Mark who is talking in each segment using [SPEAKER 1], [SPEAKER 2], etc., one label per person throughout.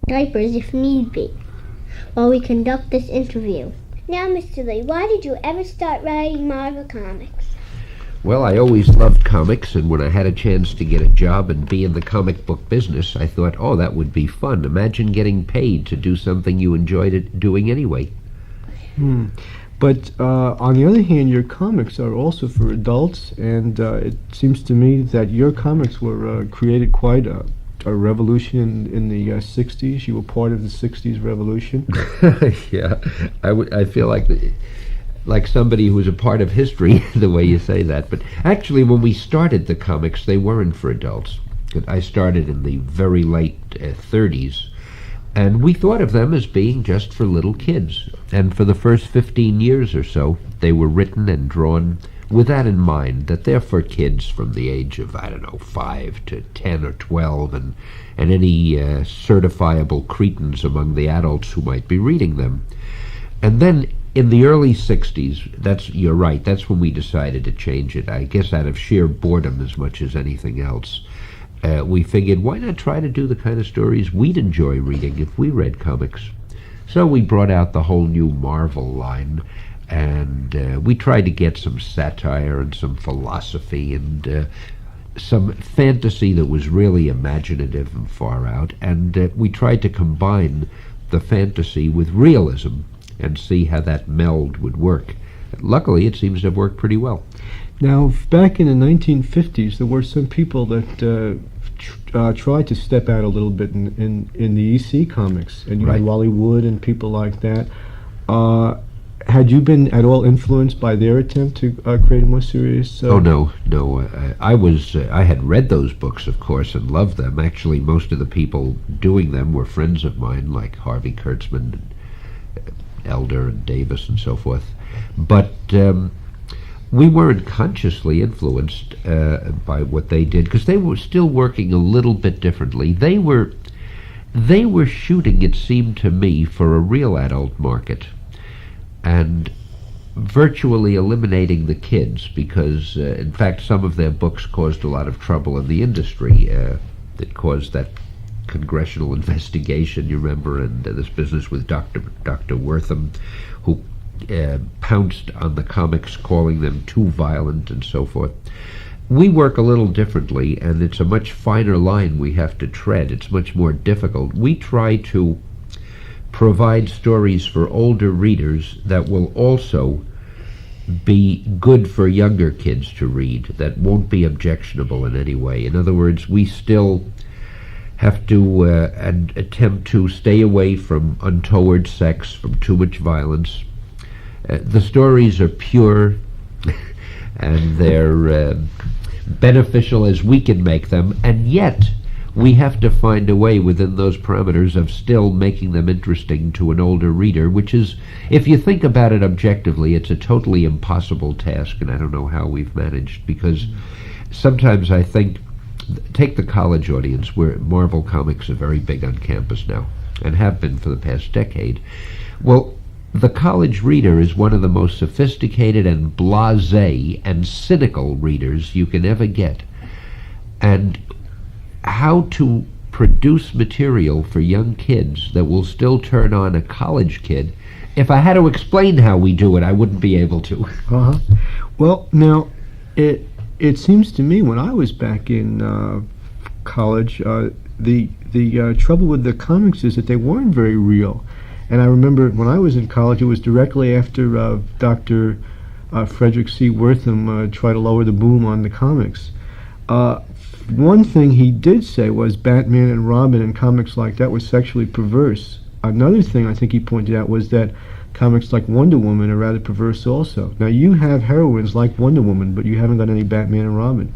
[SPEAKER 1] diapers if need be, while we conduct this interview. Now, Mr. Lee, why did you ever start writing Marvel Comics?
[SPEAKER 2] Well, I always loved comics, and when I had a chance to get a job and be in the comic book business, I thought, oh, that would be fun. Imagine getting paid to do something you enjoyed doing anyway.
[SPEAKER 3] But on the other hand, your comics are also for adults, and it seems to me that your comics were created quite a revolution in the 60s. You were part of the 60s revolution.
[SPEAKER 2] Yeah, I feel like somebody who was a part of history, the way you say that. But actually, when we started the comics, they weren't for adults. I started in the very late 30s, and we thought of them as being just for little kids. And for the first 15 years or so, they were written and drawn with that in mind, that they're for kids from the age of, 5 to 10 or 12, and any certifiable cretins among the adults who might be reading them. And then in the early 60s, you're right, that's when we decided to change it. I guess out of sheer boredom as much as anything else. We figured, why not try to do the kind of stories we'd enjoy reading if we read comics? So we brought out the whole new Marvel line, and we tried to get some satire and some philosophy and some fantasy that was really imaginative and far out, and we tried to combine the fantasy with realism and see how that meld would work. Luckily, it seems to have worked pretty well.
[SPEAKER 3] Now, back in the 1950s, there were some people that tried to step out a little bit in the EC comics, and you had Wally Wood and people like that. Had you been at all influenced by their attempt to create a more serious?
[SPEAKER 2] Oh no. I had read those books, of course, and loved them. Actually, most of the people doing them were friends of mine, like Harvey Kurtzman, and Elder and Davis and so forth. But we weren't consciously influenced by what they did, because they were still working a little bit differently. They were shooting, it seemed to me, for a real adult market, and virtually eliminating the kids, because in fact some of their books caused a lot of trouble in the industry. That caused that congressional investigation, you remember, and this business with Dr. Wortham, who pounced on the comics, calling them too violent and so forth. We work a little differently, and it's a much finer line we have to tread. It's much more difficult. We try to provide stories for older readers that will also be good for younger kids to read, that won't be objectionable in any way. In other words, we still have to attempt to stay away from untoward sex, from too much violence. The stories are pure, and they're beneficial as we can make them, and yet we have to find a way within those parameters of still making them interesting to an older reader, which is, if you think about it objectively, it's a totally impossible task, and I don't know how we've managed, because sometimes I think, take the college audience, where Marvel Comics are very big on campus now, and have been for the past decade. Well, the college reader is one of the most sophisticated and blasé and cynical readers you can ever get. And how to produce material for young kids that will still turn on a college kid, if I had to explain how we do it, I wouldn't be able to.
[SPEAKER 3] Well, now, it seems to me when I was back in college, the trouble with the comics is that they weren't very real. And I remember when I was in college, it was directly after Dr. Frederick C. Wortham tried to lower the boom on the comics. One thing he did say was Batman and Robin and comics like that were sexually perverse. Another thing I think he pointed out was that comics like Wonder Woman are rather perverse also. Now, you have heroines like Wonder Woman, but you haven't got any Batman and Robin.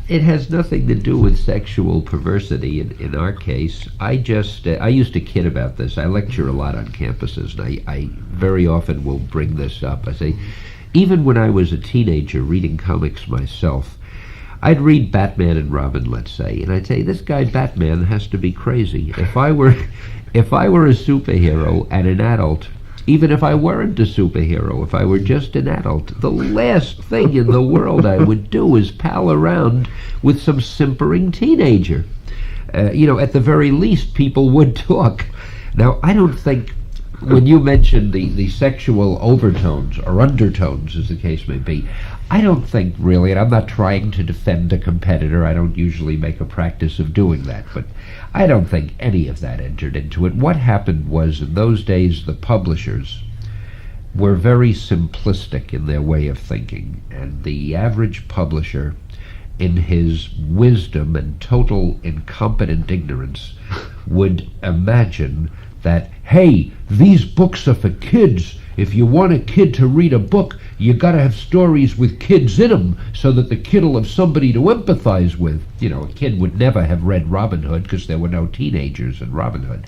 [SPEAKER 2] It has nothing to do with sexual perversity in our case. I used to kid about this. I lecture a lot on campuses, and I very often will bring this up. I say, even when I was a teenager reading comics myself, I'd read Batman and Robin, let's say, and I'd say, this guy Batman has to be crazy. If I were a superhero and an adult, even if I weren't a superhero, if I were just an adult, the last thing in the world I would do is pal around with some simpering teenager. at the very least, people would talk. Now, I don't think, when you mentioned the sexual overtones, or undertones, as the case may be, I don't think really, and I'm not trying to defend a competitor, I don't usually make a practice of doing that, but I don't think any of that entered into it. What happened was, in those days, the publishers were very simplistic in their way of thinking, and the average publisher, in his wisdom and total incompetent ignorance, would imagine that, hey, these books are for kids. If you want a kid to read a book, you got to have stories with kids in them so that the kid will have somebody to empathize with. A kid would never have read Robin Hood because there were no teenagers in Robin Hood.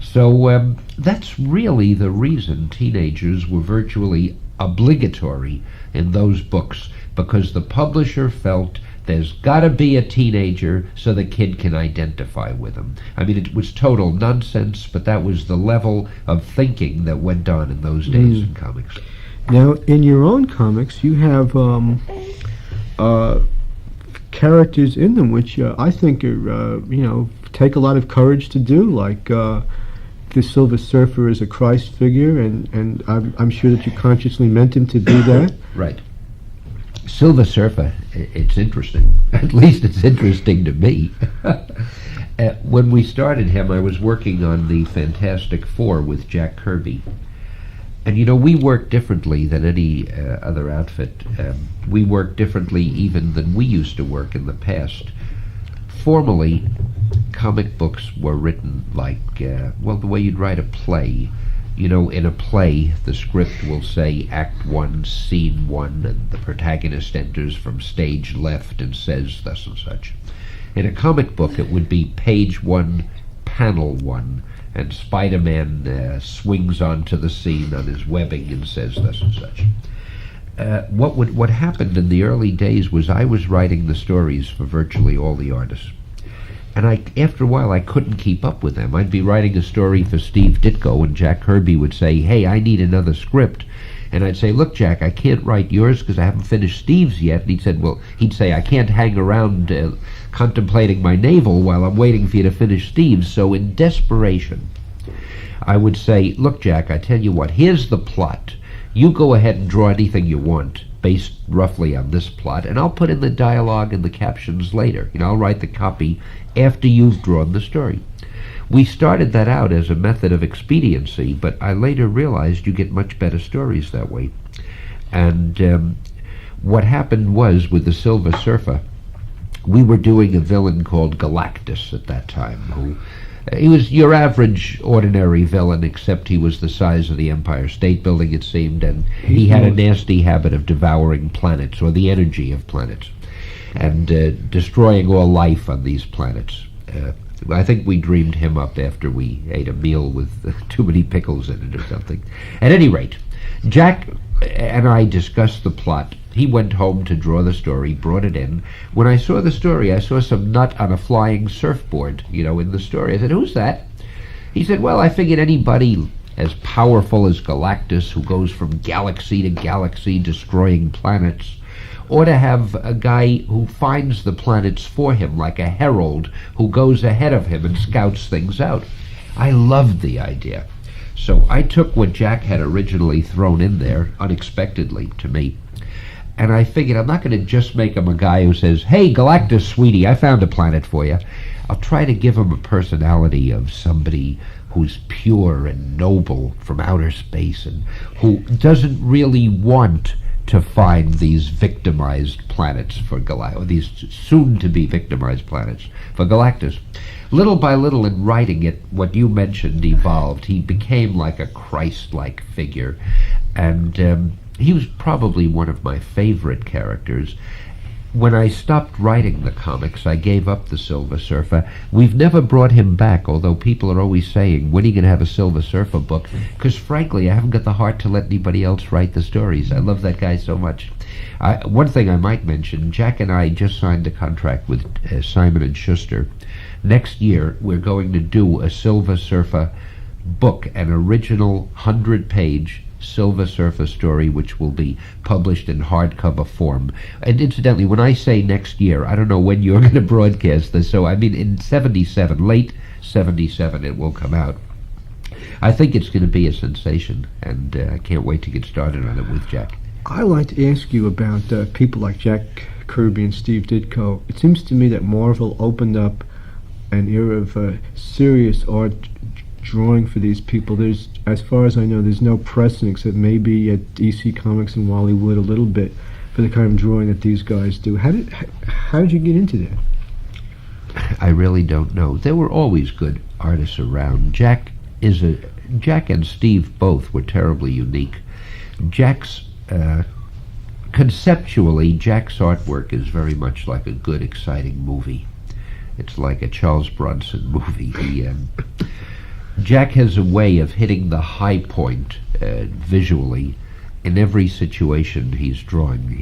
[SPEAKER 2] So that's really the reason teenagers were virtually obligatory in those books, because the publisher felt there's got to be a teenager so the kid can identify with him. I mean, it was total nonsense, but that was the level of thinking that went on in those days in comics.
[SPEAKER 3] Now, in your own comics, you have characters in them which I think are, take a lot of courage to do, like the Silver Surfer is a Christ figure, and I'm sure that you consciously meant him to be that.
[SPEAKER 2] Right. Silver Surfer, it's interesting. At least it's interesting to me. When we started him, I was working on the Fantastic Four with Jack Kirby. And we work differently than any other outfit. We work differently even than we used to work in the past. Formerly, comic books were written like, the way you'd write a play. In a play, the script will say Act 1, Scene 1, and the protagonist enters from stage left and says thus and such. In a comic book, it would be page 1, panel 1, and Spider-Man swings onto the scene on his webbing and says thus and such. What happened in the early days was I was writing the stories for virtually all the artists. And after a while, I couldn't keep up with them. I'd be writing a story for Steve Ditko, and Jack Kirby would say, hey, I need another script. And I'd say, look, Jack, I can't write yours because I haven't finished Steve's yet. And he'd say, I can't hang around contemplating my navel while I'm waiting for you to finish Steve's. So in desperation, I would say, look, Jack, I tell you what, here's the plot. You go ahead and draw anything you want, based roughly on this plot, and I'll put in the dialogue and the captions later. I'll write the copy after you've drawn the story. We started that out as a method of expediency, but I later realized you get much better stories that way. And what happened was, with the Silver Surfer, we were doing a villain called Galactus at that time, he was your average, ordinary villain, except he was the size of the Empire State Building, it seemed, and he had a nasty habit of devouring planets, or the energy of planets, and destroying all life on these planets. I think we dreamed him up after we ate a meal with too many pickles in it or something. At any rate, Jack and I discussed the plot. He went home to draw the story, brought it in. When I saw the story, I saw some nut on a flying surfboard, in the story. I said, who's that? He said, well, I figured anybody as powerful as Galactus, who goes from galaxy to galaxy destroying planets, ought to have a guy who finds the planets for him, like a herald who goes ahead of him and scouts things out. I loved the idea. So I took what Jack had originally thrown in there, unexpectedly to me, and I figured I'm not going to just make him a guy who says, hey, Galactus, sweetie, I found a planet for you. I'll try to give him a personality of somebody who's pure and noble from outer space and who doesn't really want to find these victimized planets for Galactus, these soon-to-be victimized planets for Galactus. Little by little, in writing it, what you mentioned evolved. He became like a Christ-like figure, and he was probably one of my favorite characters. When I stopped writing the comics, I gave up the Silver Surfer. We've never brought him back, although people are always saying, when are you going to have a Silver Surfer book? Because frankly, I haven't got the heart to let anybody else write the stories. I love that guy so much. One thing I might mention, Jack and I just signed a contract with Simon & Schuster. Next year, we're going to do a Silver Surfer book, an original 100-page Silver Surfer story, which will be published in hardcover form. And incidentally, when I say next year, I don't know when you're going to broadcast this, so I mean in 77, late 77 it will come out. I think it's going to be a sensation, and I can't wait to get started on it with Jack.
[SPEAKER 3] I'd like to ask you about people like Jack Kirby and Steve Ditko. It seems to me that Marvel opened up an era of serious art drawing for these people. There's, as far as I know, there's no precedent except maybe at DC Comics and Wally Wood a little bit for the kind of drawing that these guys do. How did you get into that?
[SPEAKER 2] I really don't know. There were always good artists around. Jack and Steve both were terribly unique. Conceptually, Jack's artwork is very much like a good, exciting movie. It's like a Charles Bronson movie. Jack has a way of hitting the high point visually in every situation he's drawing.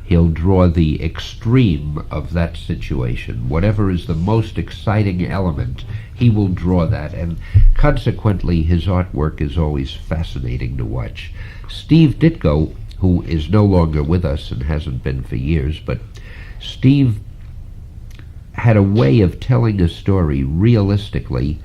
[SPEAKER 2] He'll draw the extreme of that situation. Whatever is the most exciting element, he will draw that, and consequently his artwork is always fascinating to watch. Steve Ditko, who is no longer with us and hasn't been for years, but Steve had a way of telling a story realistically.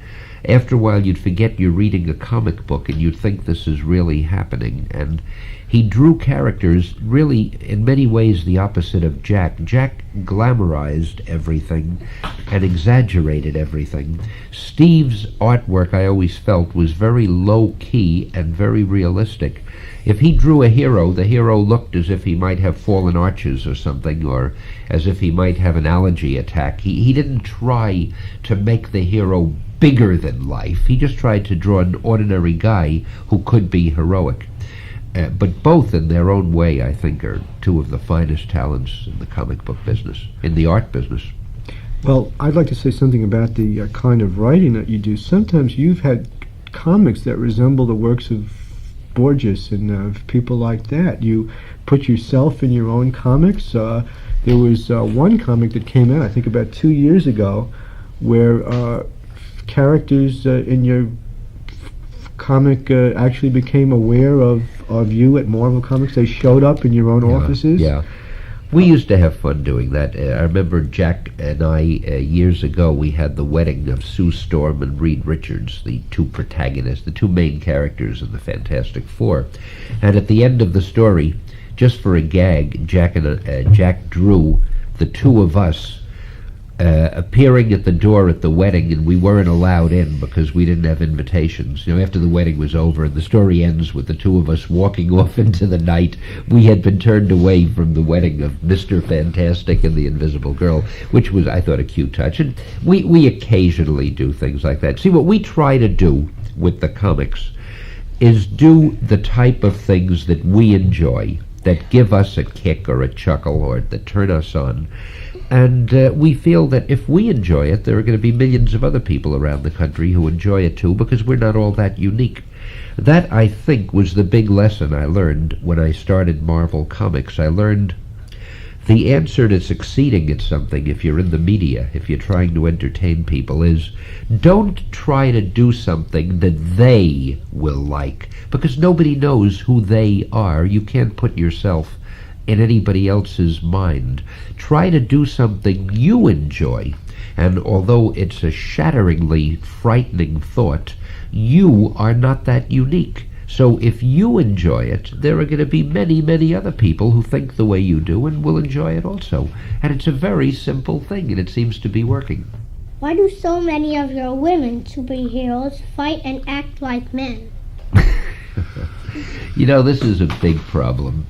[SPEAKER 2] After a while you'd forget you're reading a comic book and you'd think this is really happening. And he drew characters really in many ways the opposite of Jack. Jack glamorized everything and exaggerated everything. Steve's artwork, I always felt, was very low-key and very realistic. If he drew a hero, the hero looked as if he might have fallen arches or something, or as if he might have an allergy attack. He didn't try to make the hero bigger than life. He just tried to draw an ordinary guy who could be heroic. But both, in their own way, I think, are two of the finest talents in the comic book business, in the art business.
[SPEAKER 3] Well, I'd like to say something about the kind of writing that you do. Sometimes you've had comics that resemble the works of Borges and people like that. You put yourself in your own comics. There was one comic that came out, I think about 2 years ago, where characters in your comic actually became aware of you at Marvel Comics. They showed up in your own offices.
[SPEAKER 2] Yeah. We used to have fun doing that. I remember Jack and I, years ago, we had the wedding of Sue Storm and Reed Richards, the two protagonists, the two main characters in the Fantastic Four. And at the end of the story, just for a gag, Jack drew the two of us appearing at the door at the wedding, and we weren't allowed in because we didn't have invitations. After the wedding was over, and the story ends with the two of us walking off into the night. We had been turned away from the wedding of Mr. Fantastic and the Invisible Girl, which was, I thought, a cute touch. And we occasionally do things like that. See, what we try to do with the comics is do the type of things that we enjoy, that give us a kick or a chuckle or that turn us on. And we feel that if we enjoy it, there are going to be millions of other people around the country who enjoy it too, because we're not all that unique. That, I think, was the big lesson I learned when I started Marvel Comics. I learned the answer to succeeding at something, if you're in the media, if you're trying to entertain people, is don't try to do something that they will like, because nobody knows who they are. You can't put yourself in anybody else's mind. Try to do something you enjoy, and although it's a shatteringly frightening thought, you are not that unique. So if you enjoy it, there are going to be many, many other people who think the way you do and will enjoy it also. And it's a very simple thing, and it seems to be working.
[SPEAKER 1] Why do so many of your women superheroes fight and act like men?
[SPEAKER 2] This is a big problem.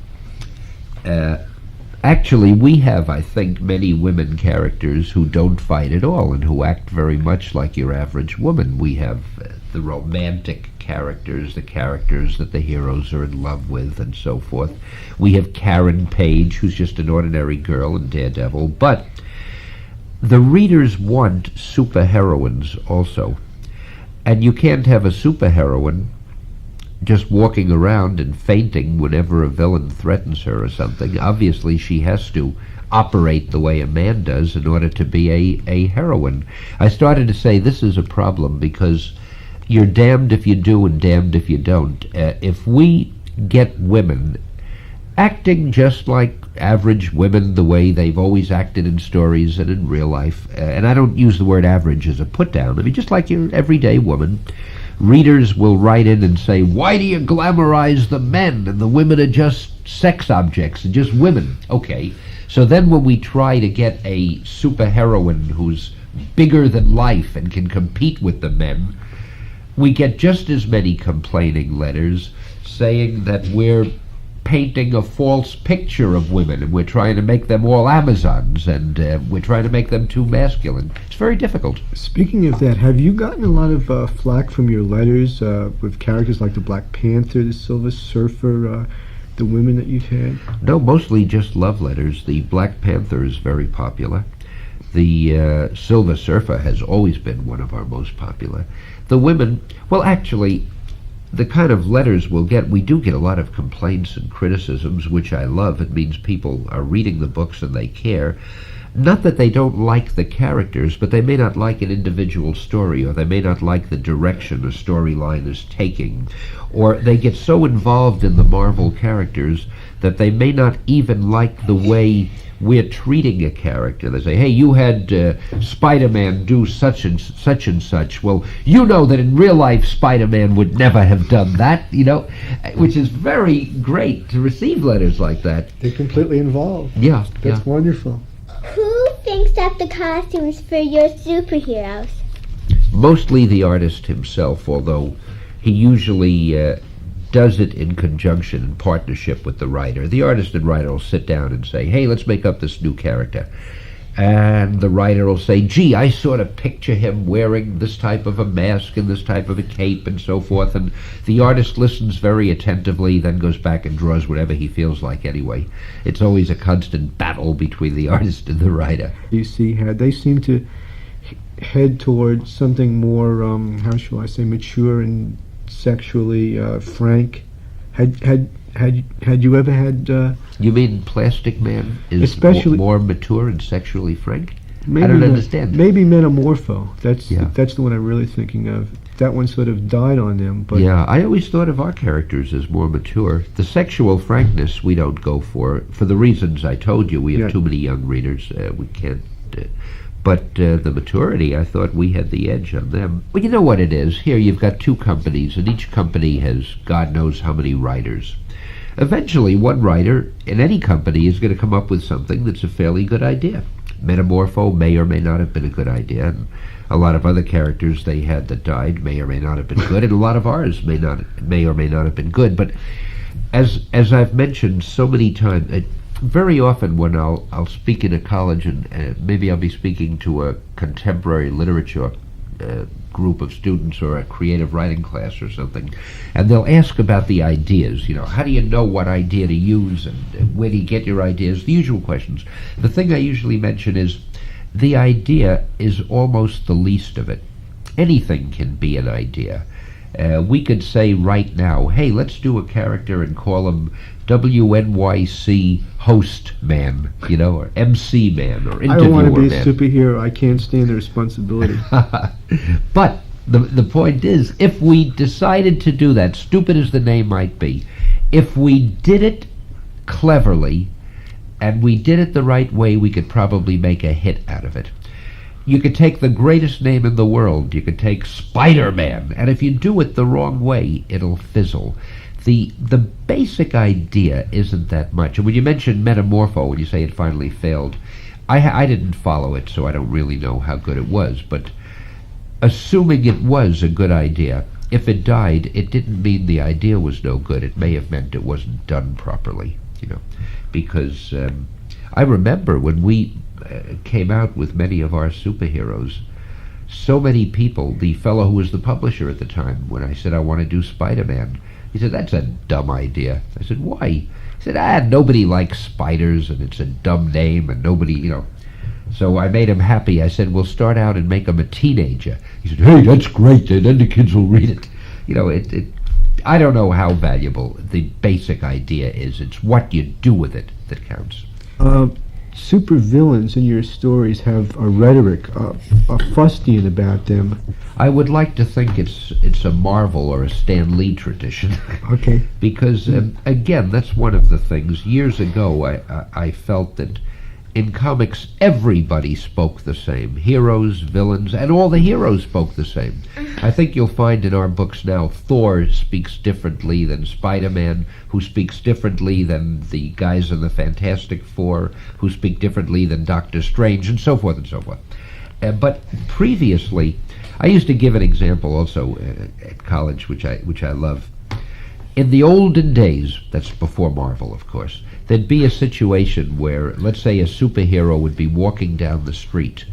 [SPEAKER 2] Actually, we have, I think, many women characters who don't fight at all and who act very much like your average woman. We have the romantic characters, the characters that the heroes are in love with, and so forth. We have Karen Page, who's just an ordinary girl in Daredevil. But the readers want superheroines also. And you can't have a superheroine just walking around and fainting whenever a villain threatens her or something. Obviously, she has to operate the way a man does in order to be a heroine. I started to say this is a problem because you're damned if you do and damned if you don't. If we get women acting just like average women, the way they've always acted in stories and in real life, and I don't use the word average as a put-down, I mean just like your everyday woman, readers will write in and say, why do you glamorize the men and the women are just sex objects and just women? Okay, so then when we try to get a superheroine who's bigger than life and can compete with the men, we get just as many complaining letters saying that we're painting a false picture of women and we're trying to make them all Amazons and we're trying to make them too masculine. It's very difficult.
[SPEAKER 3] Speaking of that, have you gotten a lot of flack from your letters with characters like the Black Panther, the Silver Surfer, the women that you've had?
[SPEAKER 2] No, mostly just love letters. The Black Panther is very popular. The Silver Surfer has always been one of our most popular. The women, well, actually, the kind of letters we'll get, we do get a lot of complaints and criticisms, which I love. It means people are reading the books and they care. Not that they don't like the characters, but they may not like an individual story, or they may not like the direction a storyline is taking, or they get so involved in the Marvel characters that they may not even like the way we're treating a character. They say, hey, you had Spider-Man do such and such and such. Well, you know that in real life Spider-Man would never have done that, you know, which is very great to receive letters like that.
[SPEAKER 3] They're completely involved.
[SPEAKER 2] Yeah.
[SPEAKER 3] That's wonderful.
[SPEAKER 1] Who thinks up the costumes for your superheroes?
[SPEAKER 2] Mostly the artist himself, although he usually does it in conjunction, in partnership with the writer. The artist and writer will sit down and say, hey, let's make up this new character. And the writer will say, gee, I sort of picture him wearing this type of a mask and this type of a cape and so forth. And the artist listens very attentively, then goes back and draws whatever he feels like anyway. It's always a constant battle between the artist and the writer.
[SPEAKER 3] You see, they seem to head towards something more, how shall I say, mature and sexually frank. Had you ever had?
[SPEAKER 2] You mean Plastic Man is
[SPEAKER 3] especially
[SPEAKER 2] more mature and sexually frank?
[SPEAKER 3] Maybe
[SPEAKER 2] I don't understand.
[SPEAKER 3] Maybe Metamorpho. That's
[SPEAKER 2] Yeah.
[SPEAKER 3] that's the one I'm really thinking of. That one sort of died on them. But
[SPEAKER 2] Yeah, I always thought of our characters as more mature. The sexual frankness we don't go for the reasons I told you. We have
[SPEAKER 3] Yeah.
[SPEAKER 2] too many young readers. We can't. But the maturity, I thought we had the edge on them. Well, you know what it is. Here you've got two companies, and each company has God knows how many writers. Eventually, one writer in any company is going to come up with something that's a fairly good idea. Metamorpho may or may not have been a good idea, and a lot of other characters they had that died may or may not have been good, and a lot of ours may or may not have been good. But as I've mentioned so many times, very often when I'll speak in a college, and maybe I'll be speaking to a contemporary literature group of students or a creative writing class or something, and they'll ask about the ideas. You know, how do you know what idea to use, and where do you get your ideas? The usual questions. The thing I usually mention is the idea is almost the least of it. Anything can be an idea. We could say right now, hey, let's do a character and call him WNYC Host Man, you know, or MC Man, or Interviewer Man.
[SPEAKER 3] I don't want to be a superhero. I can't stand the responsibility.
[SPEAKER 2] But the point is, if we decided to do that, stupid as the name might be, if we did it cleverly and we did it the right way, we could probably make a hit out of it. You could take the greatest name in the world, you could take Spider-Man, and if you do it the wrong way, it'll fizzle. The basic idea isn't that much. And when you mention Metamorpho, when you say it finally failed, I didn't follow it, so I don't really know how good it was, but assuming it was a good idea, if it died, it didn't mean the idea was no good. It may have meant it wasn't done properly, you know, because I remember when we came out with many of our superheroes, so many people, the fellow who was the publisher at the time, when I said I want to do Spider-Man, he said, that's a dumb idea. I said, why? He said, nobody likes spiders, and it's a dumb name, and nobody, you know. So I made him happy. I said, we'll start out and make him a teenager. He said, hey, that's great, then the kids will read it. You know, I don't know how valuable the basic idea is. It's what you do with it that counts.
[SPEAKER 3] supervillains in your stories have a rhetoric, a fustian about them.
[SPEAKER 2] I would like to think it's a Marvel or a Stan Lee tradition.
[SPEAKER 3] Okay.
[SPEAKER 2] Because, again, that's one of the things. Years ago, I felt that in comics, everybody spoke the same. Heroes, villains, and all the heroes spoke the same. I think you'll find in our books now, Thor speaks differently than Spider-Man, who speaks differently than the guys in the Fantastic Four, who speak differently than Doctor Strange, and so forth and so forth. But previously, I used to give an example also at college, which I love. In the olden days, that's before Marvel, of course, there'd be a situation where, let's say, a superhero would be walking down the street,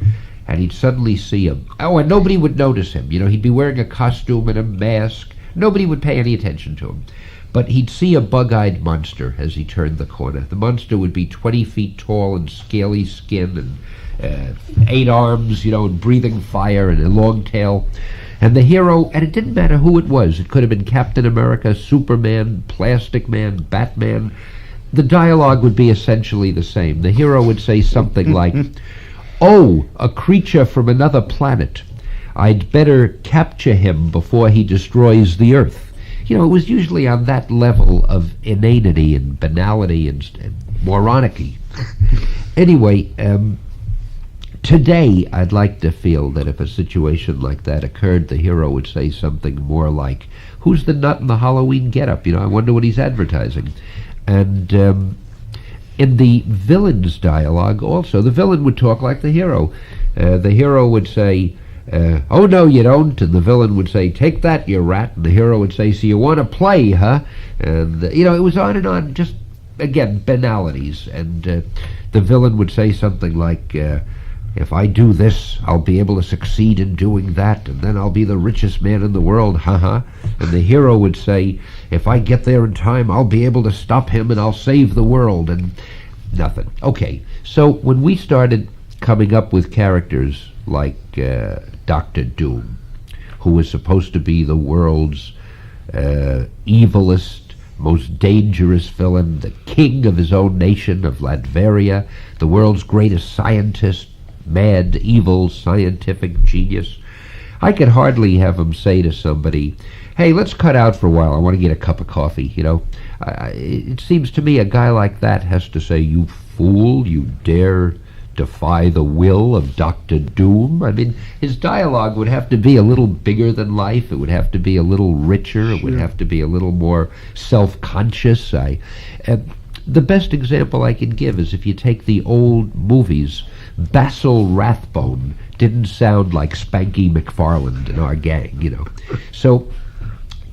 [SPEAKER 2] and he'd suddenly see him. Oh, and nobody would notice him. You know, he'd be wearing a costume and a mask. Nobody would pay any attention to him. But he'd see a bug-eyed monster as he turned the corner. The monster would be 20 feet tall and scaly skin and 8 arms, you know, and breathing fire and a long tail. And the hero, and it didn't matter who it was. It could have been Captain America, Superman, Plastic Man, Batman. The dialogue would be essentially the same. The hero would say something like, "Oh, a creature from another planet. I'd better capture him before he destroys the Earth." You know, it was usually on that level of inanity and banality and moronicy. Anyway, today I'd like to feel that if a situation like that occurred, the hero would say something more like, "Who's the nut in the Halloween getup? You know, I wonder what he's advertising." And in the villain's dialogue also, the villain would talk like the hero. The hero would say, "Oh, no, you don't." And the villain would say, "Take that, you rat." And the hero would say, "So you want to play, huh?" And, you know, it was on and on, just, again, banalities. And the villain would say something like, "If I do this, I'll be able to succeed in doing that, and then I'll be the richest man in the world, haha." And the hero would say, "If I get there in time, I'll be able to stop him and I'll save the world," and nothing. Okay, so when we started coming up with characters like Dr. Doom, who was supposed to be the world's evilest, most dangerous villain, the king of his own nation of Latveria, the world's greatest scientist, mad, evil, scientific genius, I could hardly have him say to somebody, "Hey, let's cut out for a while. I want to get a cup of coffee," you know. It seems to me a guy like that has to say, "You fool, you dare defy the will of Dr. Doom." I mean, his dialogue would have to be a little bigger than life. It would have to be a little richer. It would have to be a little more self-conscious. The best example I can give is if you take the old movies, Basil Rathbone didn't sound like Spanky McFarland in Our Gang, you know. So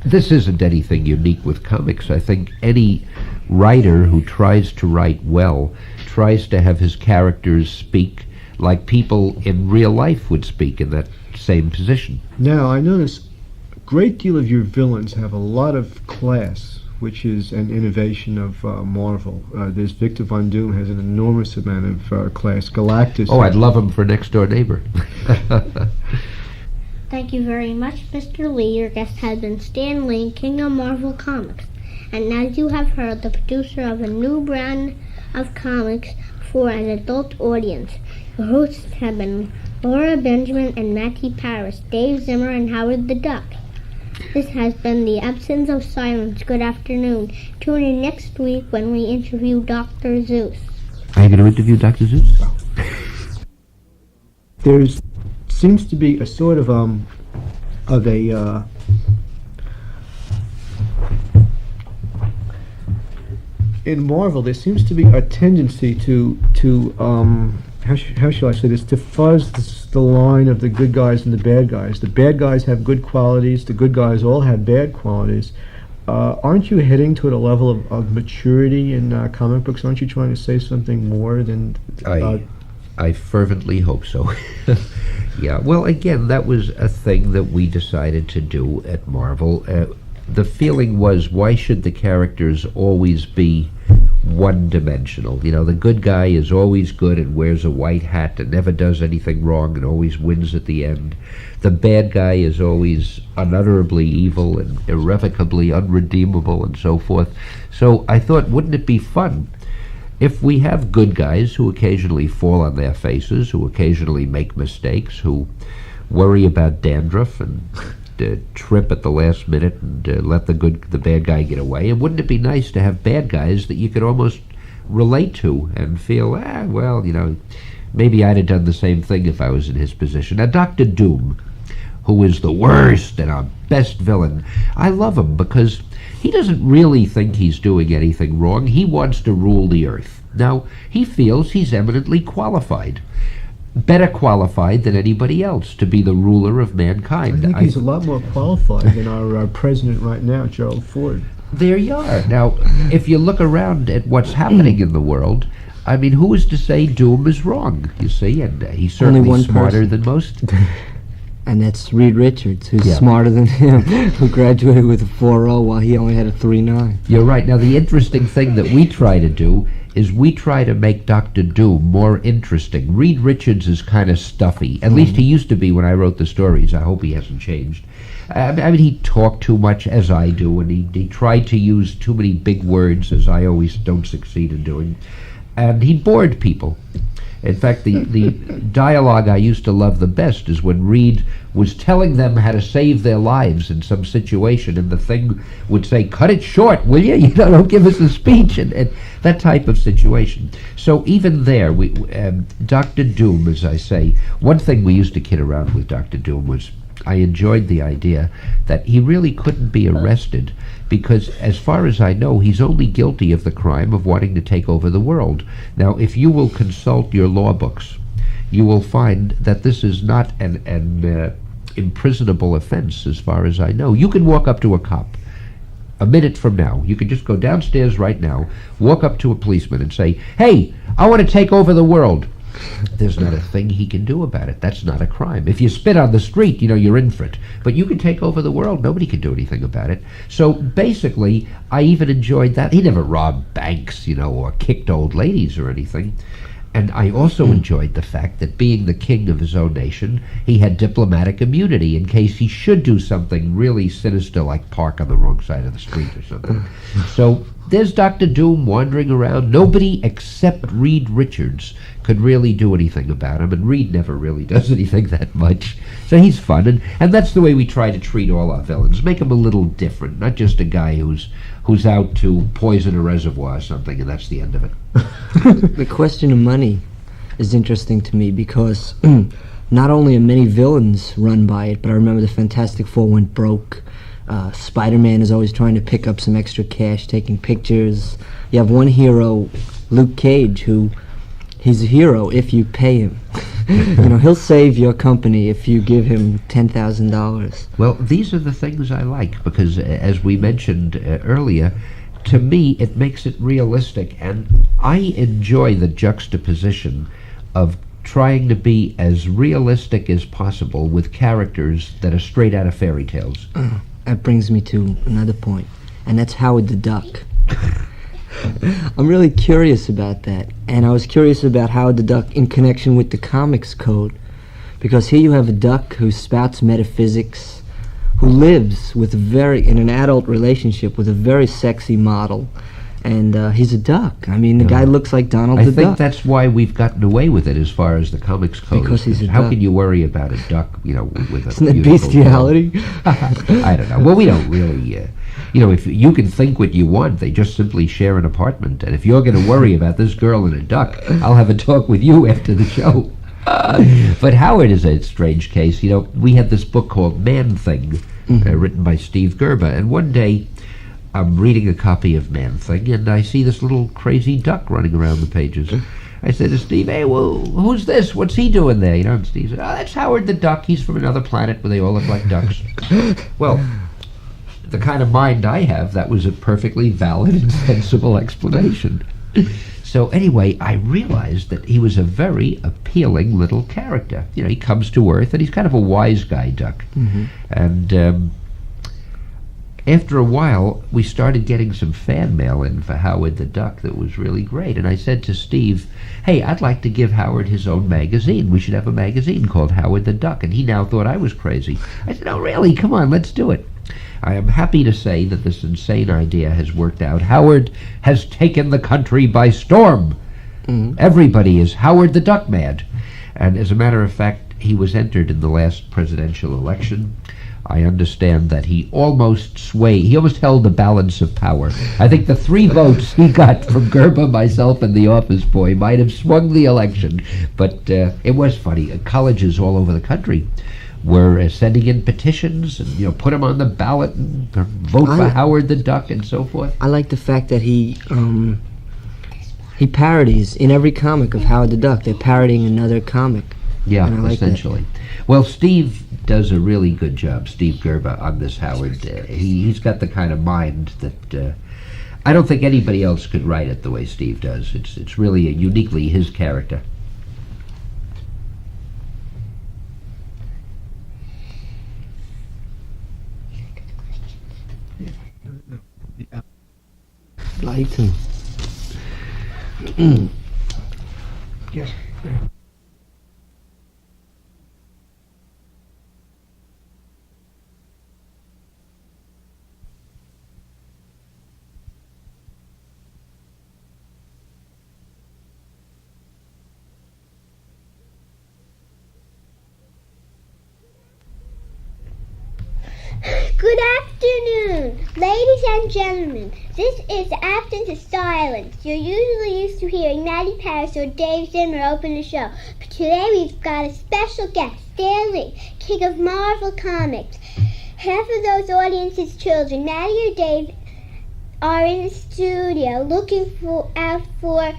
[SPEAKER 2] this isn't anything unique with comics. I think any writer who tries to write well tries to have his characters speak like people in real life would speak in that same position.
[SPEAKER 3] Now, I notice a great deal of your villains have a lot of class, which is an innovation of Marvel. There's Victor Von Doom has an enormous amount of class. Galactus.
[SPEAKER 2] Oh, I'd love him for Next Door Neighbor.
[SPEAKER 1] Thank you very much, Mr. Lee. Your guest has been Stan Lee, King of Marvel Comics. And as you have heard, the producer of a new brand of comics for an adult audience. Your hosts have been Laura Benjamin and Matty Paris, Dave Zimmer, and Howard the Duck. This has been The Absence of Silence. Good afternoon. Tune in next week when we interview Dr. Zeus.
[SPEAKER 2] Are you going to interview Dr. Zeus?
[SPEAKER 3] There seems to be a sort of in Marvel, there seems to be a tendency to how shall I say this, to fuzz the line of the good guys and the bad guys. The bad guys have good qualities, the good guys all have bad qualities. Aren't you heading toward a level of maturity in comic books? Aren't you trying to say something more than...
[SPEAKER 2] I fervently hope so. Yeah, well, again, that was a thing that we decided to do at Marvel. The feeling was, why should the characters always be one-dimensional? You know, the good guy is always good and wears a white hat and never does anything wrong and always wins at the end. The bad guy is always unutterably evil and irrevocably unredeemable and so forth. So I thought, wouldn't it be fun if we have good guys who occasionally fall on their faces, who occasionally make mistakes, who worry about dandruff and trip at the last minute and let the bad guy get away, and wouldn't it be nice to have bad guys that you could almost relate to and feel, well, maybe I'd have done the same thing if I was in his position. Now, Dr. Doom, who is the worst and our best villain, I love him because he doesn't really think he's doing anything wrong. He wants to rule the earth. Now, he feels he's eminently qualified, better qualified than anybody else to be the ruler of mankind.
[SPEAKER 3] I think he's a lot more qualified than our president right now, Gerald Ford.
[SPEAKER 2] There you are. Now, if you look around at what's happening in the world, I mean, who is to say Doom is wrong, you see? And he's certainly smarter than most.
[SPEAKER 4] And that's Reed Richards, who's smarter than him, who graduated with a 4.0 while he only had a 3.9.
[SPEAKER 2] You're right. Now, the interesting thing that we try to do is we try to make Dr. Doom more interesting. Reed Richards is kind of stuffy. At least he used to be when I wrote the stories. I hope he hasn't changed. I mean, he talked too much, as I do, and he tried to use too many big words, as I always don't succeed in doing. And he bored people. In fact, the dialogue I used to love the best is when Reed was telling them how to save their lives in some situation, and the thing would say, "Cut it short, will you? Don't give us a speech," and that type of situation. So even there, Dr. Doom, as I say, one thing we used to kid around with Dr. Doom was I enjoyed the idea that he really couldn't be arrested because, as far as I know, he's only guilty of the crime of wanting to take over the world. Now, if you will consult your law books, you will find that this is not an imprisonable offense, as far as I know. You can walk up to a cop a minute from now. You can just go downstairs right now, walk up to a policeman and say, "Hey, I want to take over the world." There's not a thing he can do about it. That's not a crime. If you spit on the street, you're in for it. But you can take over the world. Nobody can do anything about it. So basically, I even enjoyed that. He never robbed banks, or kicked old ladies or anything. And I also enjoyed the fact that being the king of his own nation, he had diplomatic immunity in case he should do something really sinister like park on the wrong side of the street or something. So there's Dr. Doom wandering around. Nobody except Reed Richards could really do anything about him, and Reed never really does anything that much. So he's fun, and that's the way we try to treat all our villains. Make them a little different, not just a guy who's out to poison a reservoir or something, and that's the end of it.
[SPEAKER 4] The question of money is interesting to me because not only are many villains run by it, but I remember the Fantastic Four went broke. Spider-Man is always trying to pick up some extra cash, taking pictures. You have one hero, Luke Cage, who he's a hero if you pay him. He'll save your company if you give him $10,000.
[SPEAKER 2] Well, these are the things I like because, as we mentioned earlier, to me it makes it realistic, and I enjoy the juxtaposition of trying to be as realistic as possible with characters that are straight out of fairy tales.
[SPEAKER 4] That brings me to another point, and that's Howard the Duck. I'm really curious about that, and I was curious about Howard the Duck in connection with the comics code, because here you have a duck who spouts metaphysics, who lives with in an adult relationship with a very sexy model, and he's a duck. I mean, the guy looks like Donald the Duck.
[SPEAKER 2] I think that's why we've gotten away with it as far as the comics code.
[SPEAKER 4] Because he's a duck.
[SPEAKER 2] How can you worry about a duck, with a
[SPEAKER 4] Isn't that bestiality?
[SPEAKER 2] I don't know. Well, we don't really... if you can think what you want, they just simply share an apartment. And if you're going to worry about this girl and a duck, I'll have a talk with you after the show. But Howard is a strange case. We had this book called Man-Thing, written by Steve Gerber. And one day, I'm reading a copy of Man-Thing, and I see this little crazy duck running around the pages. I said to Steve, "Hey, well, who's this? What's he doing there?" And Steve said, "Oh, that's Howard the Duck. He's from another planet where they all look like ducks." Well, the kind of mind I have, that was a perfectly valid and sensible explanation. So anyway, I realized that he was a very appealing little character. He comes to Earth, and he's kind of a wise guy duck. And after a while, we started getting some fan mail in for Howard the Duck that was really great. And I said to Steve, "Hey, I'd like to give Howard his own magazine. We should have a magazine called Howard the Duck." And he now thought I was crazy. I said, "Oh, really? Come on, let's do it." I am happy to say that this insane idea has worked out. Howard has taken the country by storm. Everybody is Howard the Duck mad. And as a matter of fact, he was entered in the last presidential election. I understand that he almost held the balance of power. I think the 3 votes he got from Gerber, myself, and the office boy might have swung the election. But it was funny. Colleges all over the country were sending in petitions and put him on the ballot and vote for Howard the Duck and so forth.
[SPEAKER 4] I like the fact that he parodies in every comic of Howard the Duck. They're parodying another comic.
[SPEAKER 2] Yeah,
[SPEAKER 4] like
[SPEAKER 2] essentially. Well, Steve does a really good job, Steve Gerber, on this Howard. He's got the kind of mind that I don't think anybody else could write it the way Steve does. It's really uniquely his character.
[SPEAKER 4] Liked him.
[SPEAKER 3] Yes.
[SPEAKER 1] Good afternoon, ladies and gentlemen. This is After the Silence. You're usually used to hearing Matty Paris or Dave Zimmer open the show, but today we've got a special guest, Stan Lee, king of Marvel Comics. Half of those audience's children, Matty or Dave, are in the studio looking out for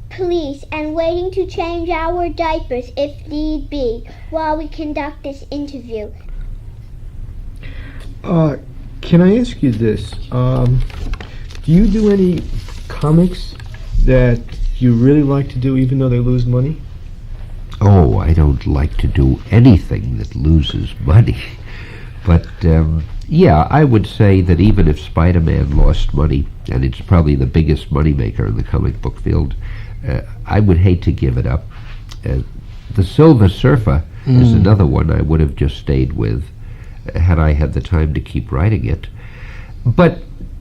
[SPEAKER 1] police and waiting to change our diapers if need be while we conduct this interview.
[SPEAKER 3] Can I ask you this? Do you do any comics that you really like to do even though they lose money?
[SPEAKER 2] Oh, I don't like to do anything that loses money. But, yeah, I would say that even if Spider-Man lost money, and it's probably the biggest moneymaker in the comic book field, I would hate to give it up. The Silver Surfer is another one I would have just stayed with had I had the time to keep writing it. But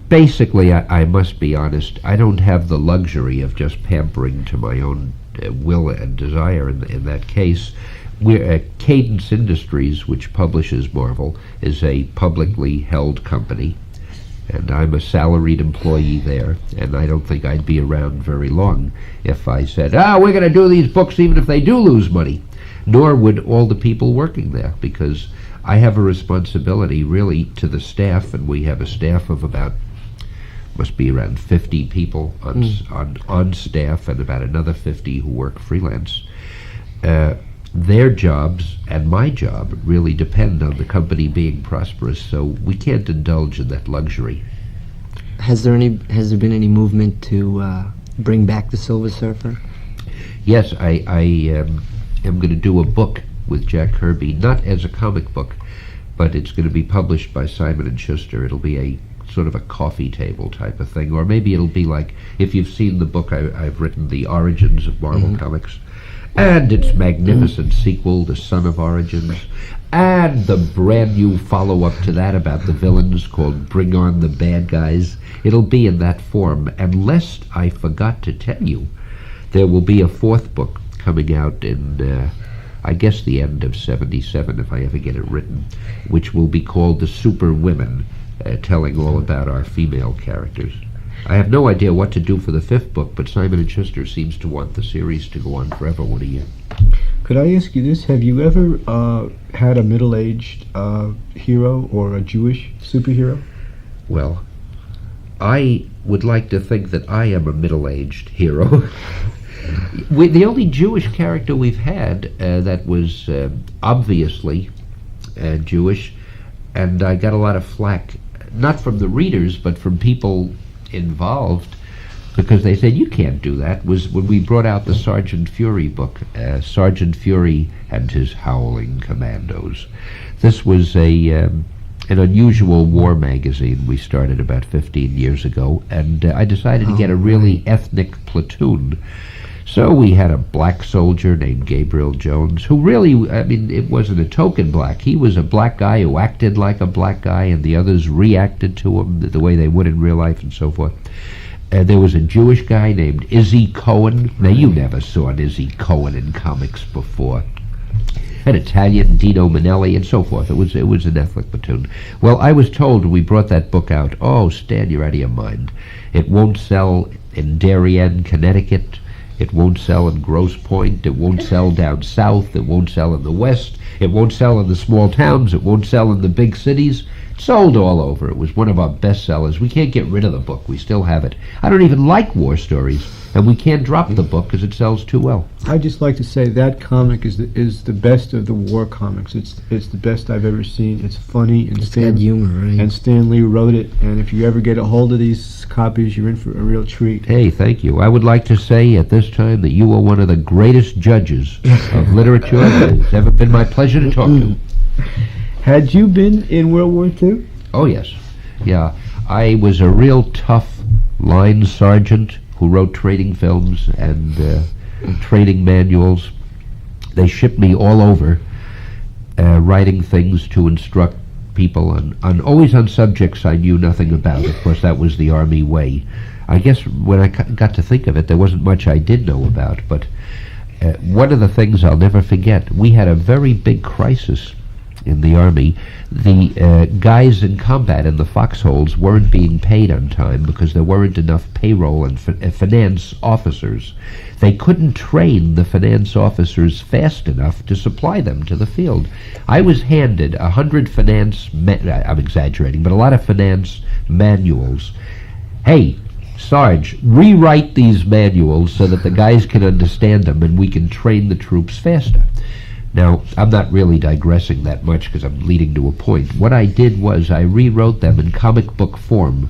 [SPEAKER 2] basically, I must be honest, I don't have the luxury of just pampering to my own will and desire in that case. We're Cadence Industries, which publishes Marvel, is a publicly held company, and I'm a salaried employee there, and I don't think I'd be around very long if I said, we're going to do these books even if they do lose money. Nor would all the people working there, because I have a responsibility really to the staff, and we have a staff of must be around 50 people on staff, and about another 50 who work freelance. Their jobs and my job really depend on the company being prosperous, so we can't indulge in that luxury.
[SPEAKER 4] Has there been any movement to bring back the Silver Surfer?
[SPEAKER 2] Yes, I am going to do a book with Jack Kirby, not as a comic book, but it's going to be published by Simon & Schuster. It'll be a sort of a coffee table type of thing, or maybe it'll be like, if you've seen the book I've written, The Origins of Marvel Comics, and its magnificent sequel, The Son of Origins, and the brand new follow-up to that about the villains called Bring On the Bad Guys. It'll be in that form. And lest I forgot to tell you, there will be a 4th book coming out in, I guess, the end of 77, if I ever get it written, which will be called The Super Women, telling all about our female characters. I have no idea what to do for the 5th book, but Simon & Schuster seems to want the series to go on forever, one a year.
[SPEAKER 3] Could I ask you this? Have you ever had a middle-aged hero or a Jewish superhero?
[SPEAKER 2] Well, I would like to think that I am a middle-aged hero. The only Jewish character we've had that was obviously Jewish, and I got a lot of flack, not from the readers, but from people involved, because they said, you can't do that, was when we brought out the Sergeant Fury book, Sergeant Fury and His Howling Commandos. This was an unusual war magazine we started about 15 years ago, and I decided to get a really ethnic platoon. So we had a black soldier named Gabriel Jones, who really, I mean, it wasn't a token black. He was a black guy who acted like a black guy, and the others reacted to him the way they would in real life and so forth. There was a Jewish guy named Izzy Cohen. Now, you never saw an Izzy Cohen in comics before. An Italian, Dino Manelli, and so forth. It was an ethnic platoon. Well, I was told when we brought that book out, oh, Stan, you're out of your mind. It won't sell in Darien, Connecticut. It won't sell in Grosse Pointe. It won't sell down south. It won't sell in the west. It won't sell in the small towns. It won't sell in the big cities. It sold all over. It was one of our best sellers. We can't get rid of the book. We still have it. I don't even like war stories, and we can't drop the book because it sells too well.
[SPEAKER 3] I'd just like to say that comic is the best of the war comics. It's the best I've ever seen. It's funny, and
[SPEAKER 4] It's got humor, right?
[SPEAKER 3] and Stan Lee wrote it. And if you ever get a hold of these copies, you're in for a real treat.
[SPEAKER 2] Hey, thank you. I would like to say at this time that you are one of the greatest judges of literature. It's ever been my pleasure to talk to.
[SPEAKER 3] Had you been in World War II?
[SPEAKER 2] Oh, yes. Yeah. I was a real tough line sergeant who wrote trading films and trading manuals. They shipped me all over, writing things to instruct people on always on subjects I knew nothing about. Of course, that was the Army way. I guess when I got to think of it, there wasn't much I did know about, but one of the things I'll never forget, we had a very big crisis in the Army. The guys in combat in the foxholes weren't being paid on time because there weren't enough payroll and finance officers. They couldn't train the finance officers fast enough to supply them to the field. I was handed 100 finance, I'm exaggerating, but a lot of finance manuals. Hey, Sarge, rewrite these manuals so that the guys can understand them and we can train the troops faster. Now, I'm not really digressing that much because I'm leading to a point. What I did was I rewrote them in comic book form,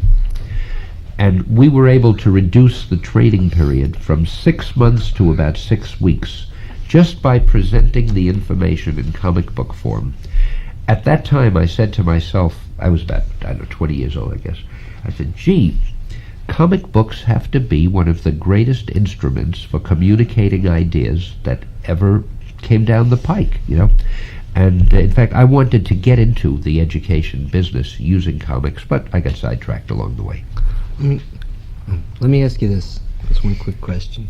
[SPEAKER 2] and we were able to reduce the training period from 6 months to about 6 weeks just by presenting the information in comic book form. At that time, I said to myself, I was about, 20 years old, I guess. I said, gee, comic books have to be one of the greatest instruments for communicating ideas that ever came down the pike, and in fact I wanted to get into the education business using comics, but I got sidetracked along the way.
[SPEAKER 4] Let me ask you this one quick question.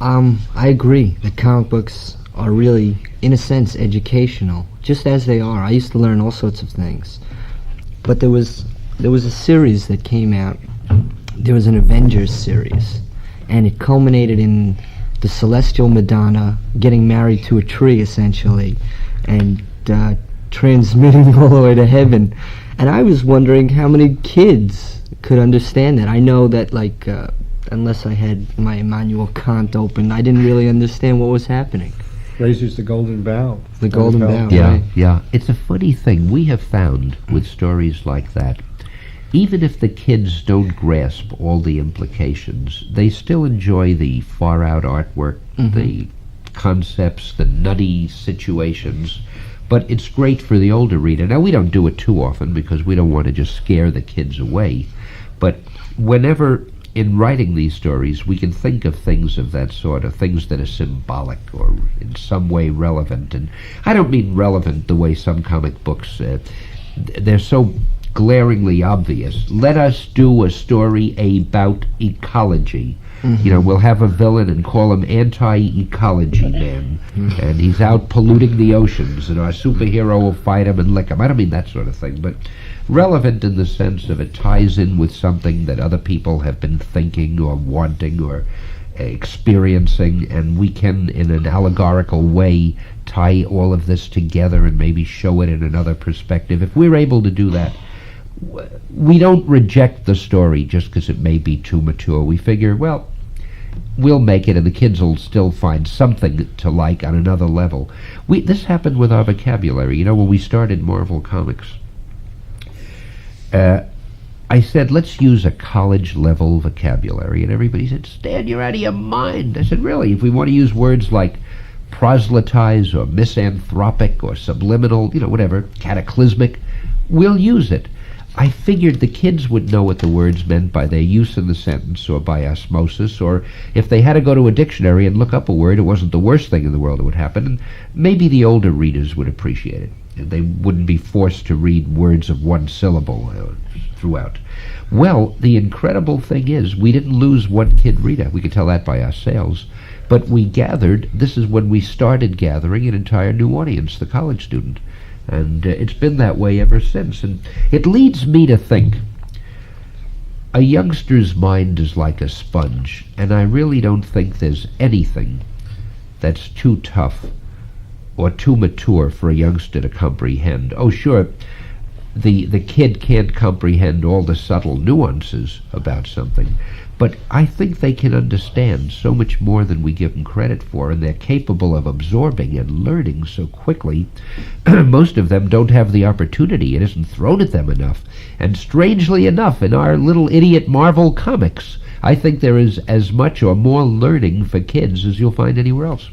[SPEAKER 4] I agree that comic books are really, in a sense, educational, just as they are. I used to learn all sorts of things, but there was a series that came out. There was an Avengers series, and it culminated in the Celestial Madonna getting married to a tree, essentially, and transmitting all the way to heaven. And I was wondering how many kids could understand that. I know that, unless I had my Immanuel Kant open, I didn't really understand what was happening.
[SPEAKER 3] Raises the golden bough.
[SPEAKER 4] The golden bough,
[SPEAKER 2] Yeah,
[SPEAKER 4] right.
[SPEAKER 2] yeah. It's a funny thing. We have found with stories like that, even if the kids don't grasp all the implications, they still enjoy the far-out artwork, the concepts, the nutty situations. But it's great for the older reader. Now, we don't do it too often because we don't want to just scare the kids away. But whenever, in writing these stories, we can think of things of that sort, of things that are symbolic or in some way relevant. And I don't mean relevant the way some comic books, they're so glaringly obvious. Let us do a story about ecology. We'll have a villain and call him Anti-Ecology Man, and he's out polluting the oceans, and our superhero will fight him and lick him. I don't mean that sort of thing, but relevant in the sense of it ties in with something that other people have been thinking or wanting or experiencing, and we can, in an allegorical way, tie all of this together and maybe show it in another perspective. If we're able to do that, we don't reject the story just because it may be too mature. We figure, well, we'll make it and the kids will still find something to like on another level. This happened with our vocabulary. When we started Marvel Comics, I said, let's use a college-level vocabulary. And everybody said, Stan, you're out of your mind. I said, really? If we want to use words like proselytize or misanthropic or subliminal, whatever, cataclysmic, we'll use it. I figured the kids would know what the words meant by their use in the sentence or by osmosis, or if they had to go to a dictionary and look up a word, it wasn't the worst thing in the world that would happen, and maybe the older readers would appreciate it. And they wouldn't be forced to read words of one syllable throughout. Well, the incredible thing is we didn't lose one kid reader. We could tell that by our sales. But we gathered, this is when we started gathering an entire new audience, the college student. And it's been that way ever since. And it leads me to think a youngster's mind is like a sponge, and I really don't think there's anything that's too tough or too mature for a youngster to comprehend. Oh, sure, the kid can't comprehend all the subtle nuances about something, but I think they can understand so much more than we give them credit for, and they're capable of absorbing and learning so quickly. Most of them don't have the opportunity. It isn't thrown at them enough. And strangely enough, in our little idiot Marvel comics, I think there is as much or more learning for kids as you'll find anywhere else.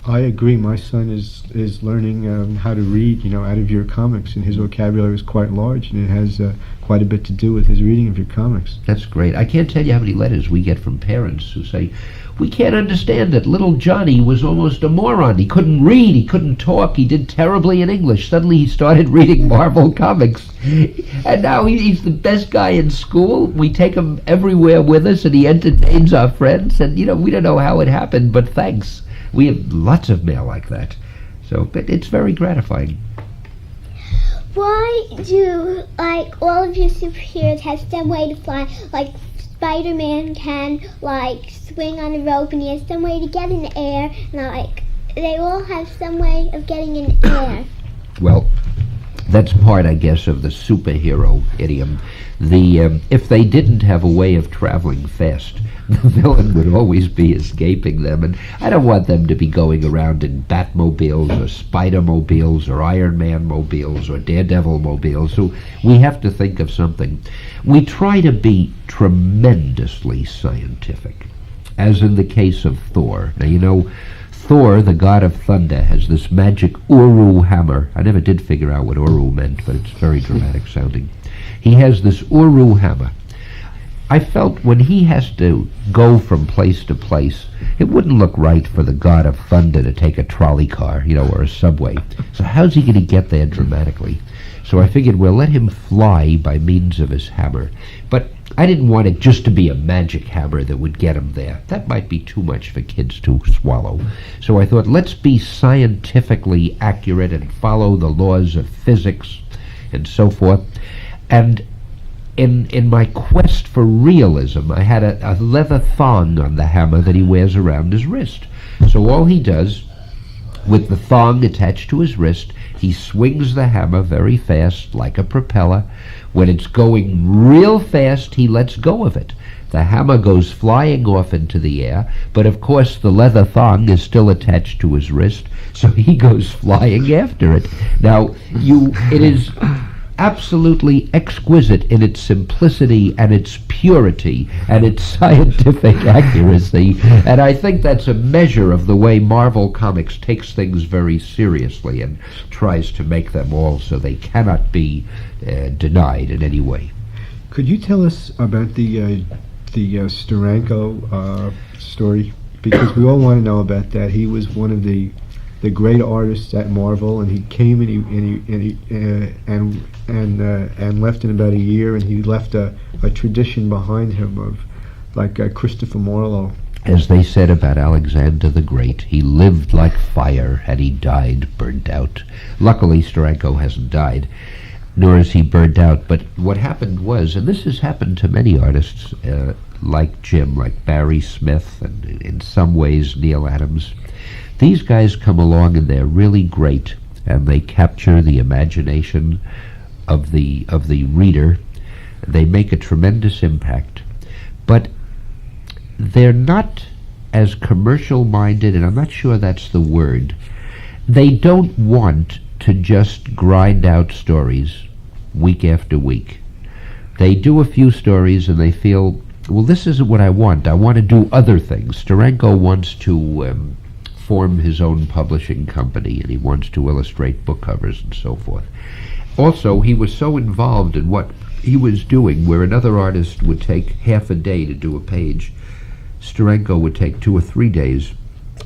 [SPEAKER 3] I agree. My son is learning how to read, out of your comics, and his vocabulary is quite large, and it has quite a bit to do with his reading of your comics.
[SPEAKER 2] That's great. I can't tell you how many letters we get from parents who say, we can't understand it. Little Johnny was almost a moron. He couldn't read, he couldn't talk, he did terribly in English. Suddenly he started reading Marvel comics. And now he's the best guy in school. We take him everywhere with us, and he entertains our friends. And, we don't know how it happened, but thanks. We have lots of mail like that. So, but it's very gratifying.
[SPEAKER 1] Why do, all of your superheroes have some way to fly? Like, Spider-Man can, swing on a rope, and he has some way to get in the air. And, they all have some way of getting in the air.
[SPEAKER 2] Well, that's part, I guess, of the superhero idiom. If they didn't have a way of traveling fast, the villain would always be escaping them, and I don't want them to be going around in Batmobiles or Spider-mobiles or Iron Man mobiles or Daredevil mobiles, so we have to think of something. We try to be tremendously scientific, as in the case of Thor. Now, Thor, the god of thunder, has this magic Uru hammer. I never did figure out what Uru meant, but it's very dramatic sounding. He has this Uru hammer. I felt when he has to go from place to place, it wouldn't look right for the god of thunder to take a trolley car, or a subway. So how's he going to get there dramatically? So I figured we'll let him fly by means of his hammer. But I didn't want it just to be a magic hammer that would get him there. That might be too much for kids to swallow. So I thought, let's be scientifically accurate and follow the laws of physics and so forth. And in my quest for realism, I had a leather thong on the hammer that he wears around his wrist. So all he does, with the thong attached to his wrist, he swings the hammer very fast, like a propeller. When it's going real fast, he lets go of it. The hammer goes flying off into the air, but of course the leather thong is still attached to his wrist, so he goes flying after it. Now, it is absolutely exquisite in its simplicity and its purity and its scientific accuracy, and I think that's a measure of the way Marvel Comics takes things very seriously and tries to make them all so they cannot be denied in any way.
[SPEAKER 3] Could you tell us about the Steranko story? Because we all want to know about that. He was one of the great artists at Marvel, and he came and left in about a year, and he left a tradition behind him of Christopher Marlowe.
[SPEAKER 2] As they said about Alexander the Great, he lived like fire and he died burnt out. Luckily, Steranko hasn't died, nor is he burnt out. But what happened was, and this has happened to many artists like Jim, like Barry Smith, and in some ways Neil Adams, these guys come along and they're really great, and they capture the imagination of the reader. They make a tremendous impact, but they're not as commercial-minded, and I'm not sure that's the word. They don't want to just grind out stories week after week. They do a few stories and they feel, well, this isn't what I want. I want to do other things. Steranko wants to form his own publishing company, and he wants to illustrate book covers and so forth. also, he was so involved in what he was doing, where another artist would take half a day to do a page, Steranko would take 2 or 3 days,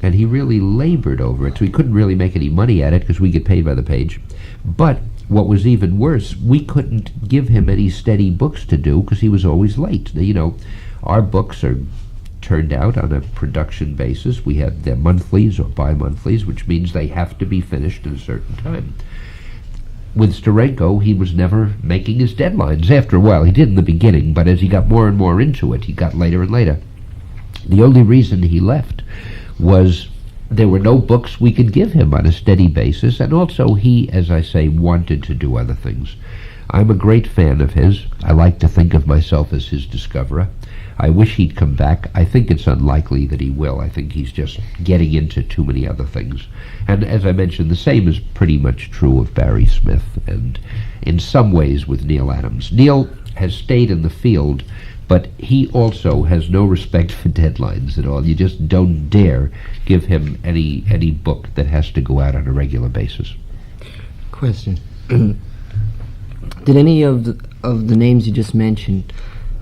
[SPEAKER 2] and he really labored over it. So he couldn't really make any money at it because we get paid by the page. But what was even worse, we couldn't give him any steady books to do because he was always late. You know, our books are turned out on a production basis. We have their monthlies or bi-monthlies, which means they have to be finished in a certain time. With Steranko, he was never making his deadlines. After a while, he did in the beginning, but as he got more and more into it, he got later and later. The only reason he left was there were no books we could give him on a steady basis, and also he, as I say, wanted to do other things. I'm a great fan of his. I like to think of myself as his discoverer. I wish he'd come back. I think it's unlikely that he will. I think he's just getting into too many other things. And as I mentioned, the same is pretty much true of Barry Smith, and in some ways with Neil Adams. Neil has stayed in the field, but he also has no respect for deadlines at all. You just don't dare give him any book that has to go out on a regular basis.
[SPEAKER 4] Question. Did any of the names you just mentioned,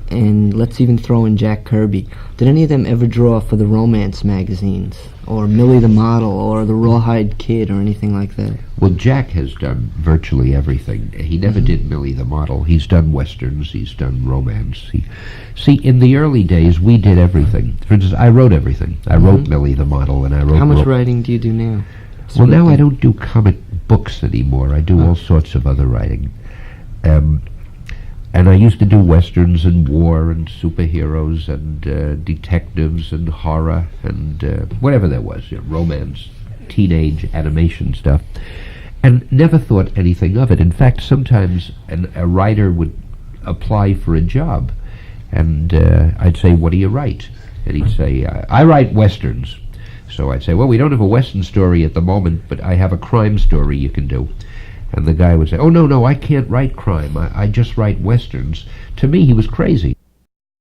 [SPEAKER 4] and let's even throw in Jack Kirby, did any of them ever draw for the romance magazines, or Millie the Model, or the Rawhide Kid, or anything like that?
[SPEAKER 2] Well, Jack has done virtually everything. He never did Millie the Model. He's done westerns, he's done romance. See, in the early days, we did everything. For instance, I wrote everything. I wrote Millie the Model, and I wrote...
[SPEAKER 4] How much writing do you do now?
[SPEAKER 2] Well, now I don't do comic books anymore. I do all sorts of other writing. And I used to do westerns and war and superheroes and detectives and horror and whatever there was, romance, teenage animation stuff, and never thought anything of it. In fact, sometimes a writer would apply for a job, and I'd say, "What do you write?" And he'd say, "I write westerns." So I'd say, "Well, we don't have a western story at the moment, but I have a crime story you can do." And the guy would say, "Oh, no, I can't write crime. I just write westerns." To me, he was crazy.